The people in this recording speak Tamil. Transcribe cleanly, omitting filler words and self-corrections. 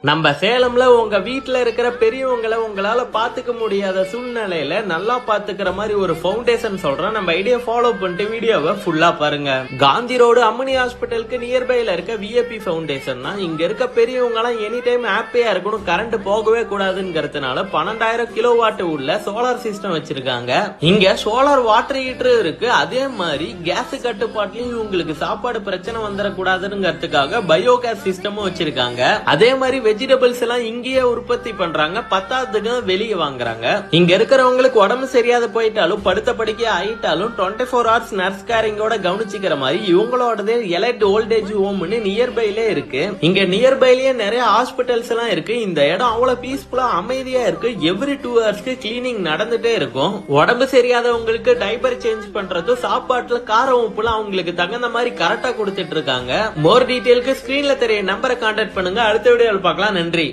நம்ம சேலம்ல உங்க வீட்டுல இருக்கிற பெரியவங்களை உங்களால பாத்துக்க முடியாத சூழ்நிலையில நல்லா பாத்துக்கிற மாதிரி ஒரு பவுண்டேஷன் சொல்றேன். நம்ம ஐடியா ஃபாலோ பண்ணிட்டு வீடியோவை ஃபுல்லா பாருங்க. காந்தி ரோடு அம்மணி ஹாஸ்பிட்டலுக்கு நியர்பைல இருக்க விஏபி பவுண்டேஷன் தான். இங்க இருக்க பெரியவங்க எல்லாம் எனி டைம் ஹாப்பியா இருக்கணும், கரண்ட் போகவே கூடாதுங்கிறதுனால 12,000 கிலோவாட் உள்ள சோலார் சிஸ்டம் வச்சிருக்காங்க. இங்க சோலார் வாட்டர் ஹீட்டர் இருக்கு. அதே மாதிரி கேஸ் கட்டுப்பாட்டுலயும் உங்களுக்கு சாப்பாடு பிரச்சனை வந்துடக்கூடாதுங்கிறதுக்காக பயோகேஸ் சிஸ்டமும் வச்சிருக்காங்க. அதே மாதிரி வெஜிடபிள்ஸ் எல்லாம் இங்கேயே உற்பத்தி பண்றாங்க, பத்தாவதுக்கு வெளியே வாங்குறாங்க. இங்க இருக்கிறவங்களுக்கு உடம்பு சரியாத போயிட்டாலும் படுத்த படுக்கை ஆயிட்டாலும் 24 hours நர்ஸ் கேரிங்கோட கவனிச்சுக்கிற மாதிரி இவங்களோடது எலைட் ஓல்டேஜ் ஹோம்னு நியர்பைலே இருக்கு. இங்க நியர்பைலயே நிறைய ஹாஸ்பிட்டல்ஸ் எல்லாம் இருக்கு. இந்த இடம் அவ்வளவு பீஸ்ஃபுல்லா அமைதியா இருக்கு. எவ்ரி 2 hours கிளீனிங் நடந்துட்டே இருக்கும். உடம்பு சரியாதவங்களுக்கு டைப்பர் சேஞ்ச் பண்றதும் சாப்பாட்டுல காரம் உப்புலாம் அவங்களுக்கு தகுந்த மாதிரி கரெக்டா கொடுத்துட்டு இருக்காங்க. மோர் டீடைலுக்கு ஸ்கிரீன்ல தெரிய நம்பரை கான்டாக்ட் பண்ணுங்க. அடுத்த வீடியோல பார்க்கலாம். நன்றி.